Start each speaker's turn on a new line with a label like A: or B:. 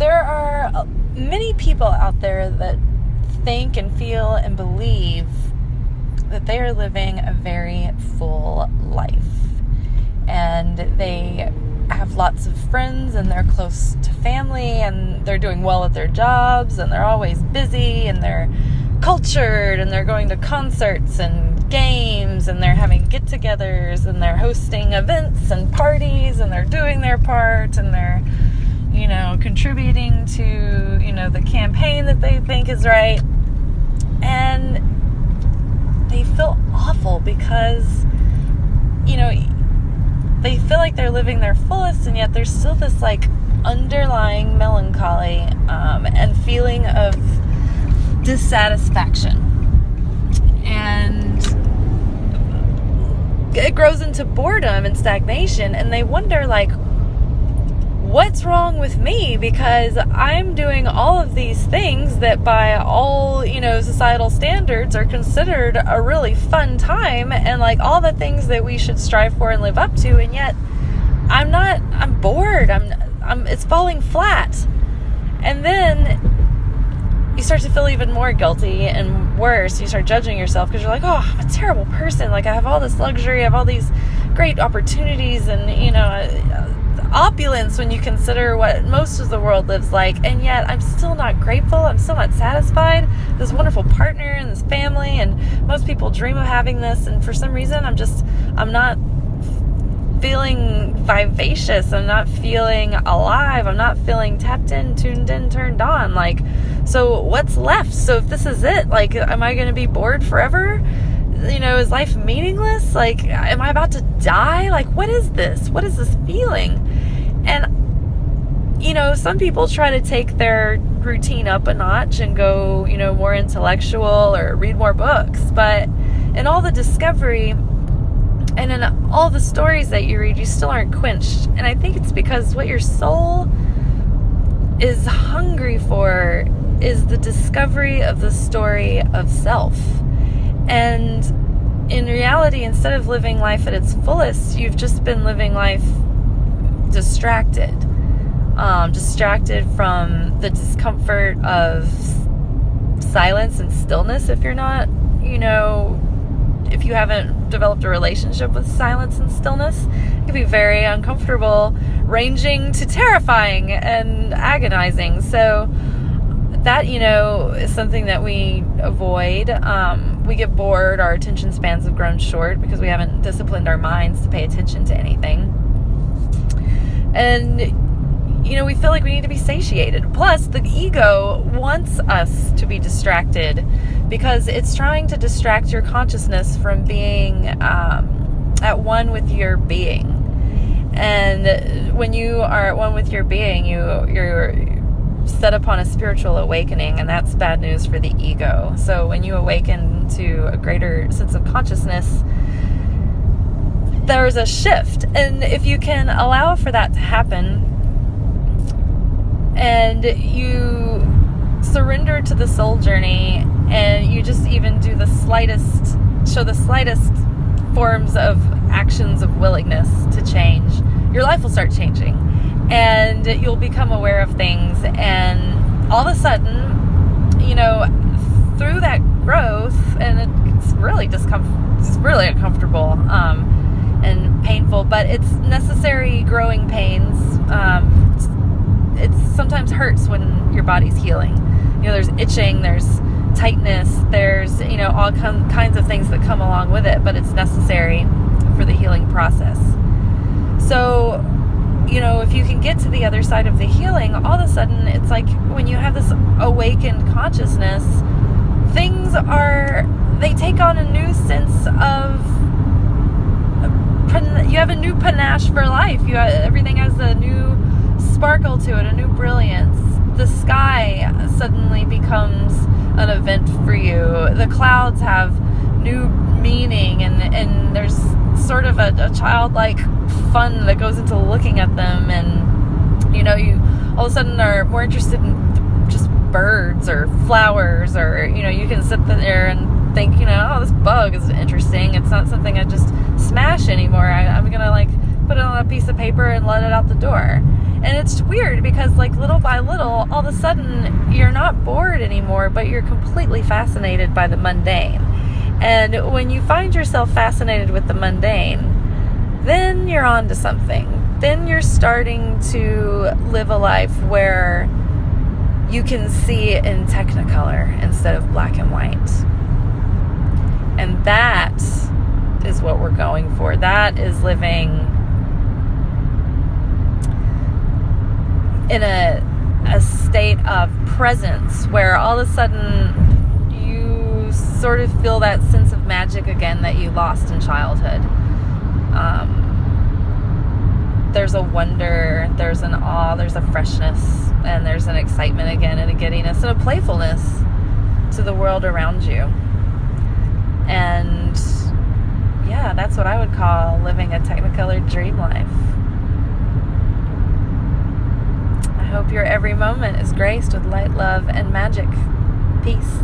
A: there are many people out there that think and feel and believe that they are living a very full life. And they have lots of friends, and they're close to family, and they're doing well at their jobs, and they're always busy, and they're cultured, and they're going to concerts and games, and they're having get-togethers, and they're hosting events and parties, and they're doing their part, and they're, contributing to, the campaign that they think is right. And they feel awful because, they feel like they're living their fullest, and yet there's still this underlying melancholy and feeling of dissatisfaction. And it grows into boredom and stagnation, and they wonder what's wrong with me, because I'm doing all of these things that by all, societal standards are considered a really fun time, and all the things that we should strive for and live up to, and yet I'm bored, it's falling flat. And then you start to feel even more guilty and worse. You start judging yourself because you're like, oh, I'm a terrible person. I have all this luxury, I have all these great opportunities, and, opulence when you consider what most of the world lives like, and yet I'm still not grateful, I'm still not satisfied. This wonderful partner and this family, and most people dream of having this, and for some reason I'm not feeling vivacious, I'm not feeling alive, I'm not feeling tapped in, tuned in, turned on. So what's left? So if this is it, am I going to be bored forever? Is life meaningless? Am I about to die? What is this? What is this feeling? And, some people try to take their routine up a notch and go, more intellectual or read more books. But in all the discovery and in all the stories that you read, you still aren't quenched. And I think it's because what your soul is hungry for is the discovery of the story of self. And in reality, instead of living life at its fullest, you've just been living life distracted from the discomfort of silence and stillness. If you're not, if you haven't developed a relationship with silence and stillness, it can be very uncomfortable, ranging to terrifying and agonizing. So that, is something that we avoid. We get bored, our attention spans have grown short because we haven't disciplined our minds to pay attention to anything. And, we feel like we need to be satiated. Plus, the ego wants us to be distracted because it's trying to distract your consciousness from being at one with your being. And when you are at one with your being, you're set upon a spiritual awakening, and that's bad news for the ego. So when you awaken to a greater sense of consciousness, there's a shift. And if you can allow for that to happen, and you surrender to the soul journey, and you just even do show the slightest forms of actions of willingness to change, your life will start changing. And you'll become aware of things, and all of a sudden, through that growth, and it's really uncomfortable and painful, but it's necessary growing pains. It sometimes hurts when your body's healing. There's itching, there's tightness, there's all kinds of things that come along with it, but it's necessary for the healing process. So if you can get to the other side of the healing, all of a sudden it's like when you have this awakened consciousness, they take on a new sense of, you have a new panache for life. Everything has a new sparkle to it, a new brilliance. The sky suddenly becomes an event for you. The clouds have new meaning, and there's sort of a childlike fun that goes into looking at them, and you all of a sudden are more interested in just birds or flowers, or you can sit there and think, oh, this bug is interesting. It's not something I just smash anymore. I'm gonna put it on a piece of paper and let it out the door. And it's weird because, like, little by little, all of a sudden, you're not bored anymore, but you're completely fascinated by the mundane. And when you find yourself fascinated with the mundane, then you're on to something. Then you're starting to live a life where you can see it in Technicolor instead of black and white. And that is what we're going for. That is living in a state of presence where all of a sudden you sort of feel that sense of magic again that you lost in childhood. There's a wonder, there's an awe, there's a freshness, and there's an excitement again, and a giddiness, and a playfulness to the world around you. And yeah, that's what I would call living a Technicolor dream life. I hope your every moment is graced with light, love, and magic. Peace.